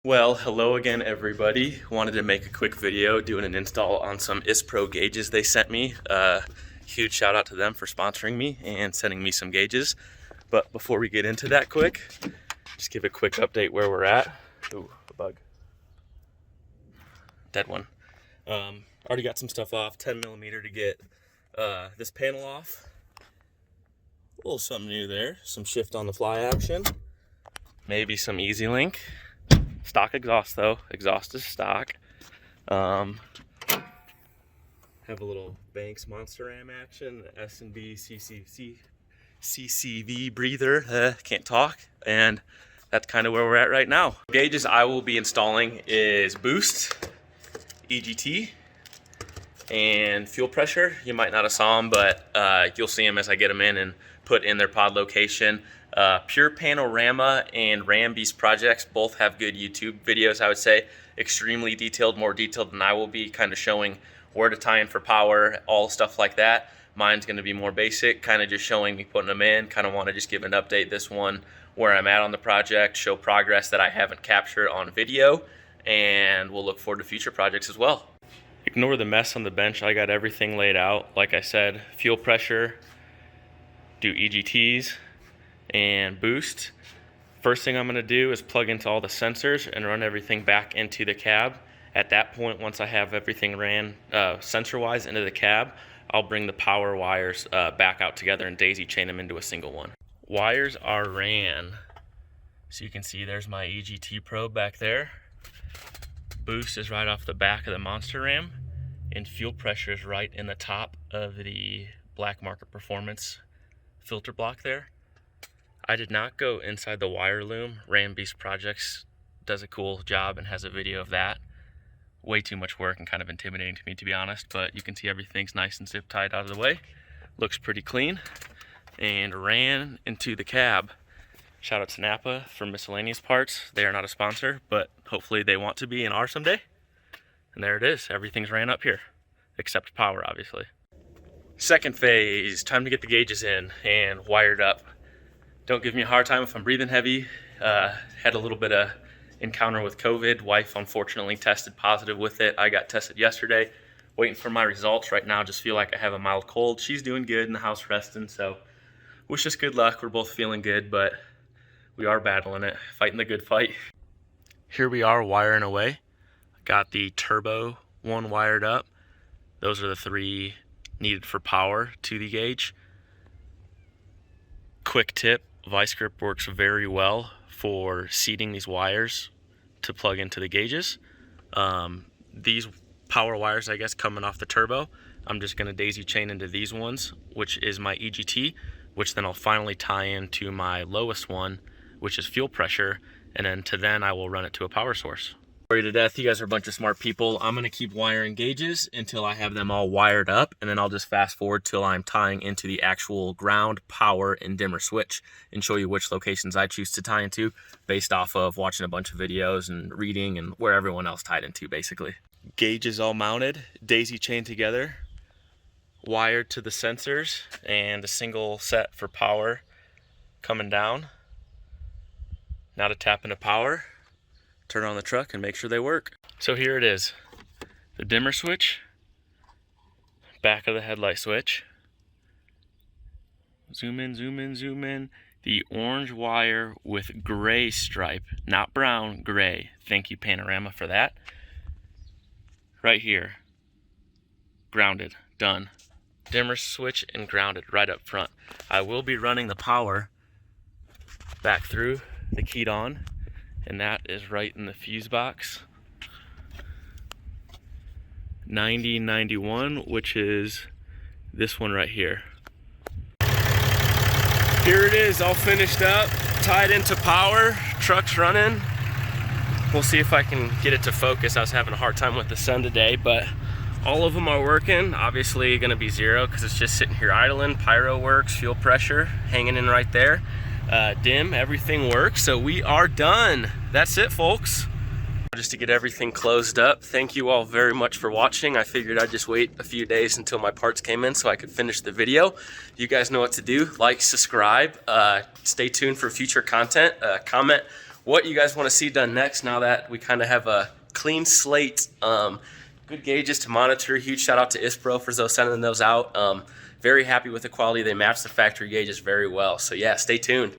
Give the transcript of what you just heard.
Well, hello again everybody. Wanted to make a quick video doing an install on some IssPro gauges they sent me. Huge shout out to them for sponsoring me and sending me some gauges. But before we get into that quick, just give a quick update where we're at. Ooh, a bug. Dead one. Already got some stuff off, 10mm to get this panel off. A little something new there, some shift on the fly action. Maybe some easy link. Stock exhaust though, exhaust is stock. Have a little Banks Monster Ram action, S&B CCV breather, can't talk, and that's kind of where we're at right now. Gauges I will be installing is boost, EGT, and fuel pressure. You might not have saw them, but you'll see them as I get them in and put in their pod location. Pure Panorama and Ram Beast projects both have good YouTube videos, I would say. Extremely detailed, more detailed than I will be, kind of showing where to tie in for power, all stuff like that. Mine's going to be more basic, kind of just showing me putting them in. Kind of want to just give an update this one where I'm at on the project, show progress that I haven't captured on video, and we'll look forward to future projects as well. Ignore the mess on the bench. I got everything laid out. Like I said, fuel pressure, do EGTs, and boost. First thing I'm going to do is plug into all the sensors and run everything back into the cab. At that point, once I have everything ran sensor-wise into the cab, I'll bring the power wires back out together and daisy chain them into a single one. Wires are ran. So you can see there's my EGT probe back there. Boost is right off the back of the Monster Ram, and fuel pressure is right in the top of the Black Market Performance filter block there. I did not go inside the wire loom. Ram Beast Projects does a cool job and has a video of that. Way too much work and kind of intimidating to me, to be honest, but you can see everything's nice and zip tied out of the way. Looks pretty clean. And ran into the cab. Shout out to Napa for miscellaneous parts. They are not a sponsor, but hopefully they want to be and are someday. And there it is. Everything's ran up here, except power, obviously. Second phase, time to get the gauges in and wired up. Don't give me a hard time if I'm breathing heavy. Had a little bit of encounter with COVID. Wife unfortunately tested positive with it. I got tested yesterday. Waiting for my results right now. Just feel like I have a mild cold. She's doing good in the house resting, so wish us good luck. We're both feeling good, but we are battling it, fighting the good fight. Here we are wiring away. Got the turbo one wired up. Those are the three needed for power to the gauge. Quick tip, vice grip works very well for seating these wires to plug into the gauges. These power wires, I guess, coming off the turbo, I'm just going to daisy chain into these ones, which is my EGT, which then I'll finally tie into my lowest one, which is fuel pressure, and then I will run it to a power source. Sorry to death, you guys are a bunch of smart people. I'm going to keep wiring gauges until I have them all wired up, and then I'll just fast forward till I'm tying into the actual ground, power, and dimmer switch and show you which locations I choose to tie into based off of watching a bunch of videos and reading and where everyone else tied into, basically. Gauges all mounted, daisy chained together, wired to the sensors, and a single set for power coming down. Now to tap into power, turn on the truck and make sure they work. So here it is, the dimmer switch, back of the headlight switch. Zoom in, zoom in, zoom in. The orange wire with gray stripe, not brown, gray. Thank you, Panorama, for that. Right here, grounded, done. Dimmer switch and grounded right up front. I will be running the power back through the keyed on, and that is right in the fuse box. 9091, which is this one right here. Here it is, all finished up, tied into power, truck's running. We'll see if I can get it to focus. I was having a hard time with the sun today, but all of them are working. Obviously gonna be zero because it's just sitting here idling. Pyro works, fuel pressure hanging in right there. Dim, everything works, so we are done. That's it, folks. Just to get everything closed up, thank you all very much for watching. I figured I'd just wait a few days until my parts came in so I could finish the video. You guys know what to do. Like, subscribe, stay tuned for future content, comment what you guys want to see done next now that we kind of have a clean slate. Good gauges to monitor. Huge shout out to IssPro for those sending those out. Very happy with the quality. They match the factory gauges very well. So yeah, stay tuned.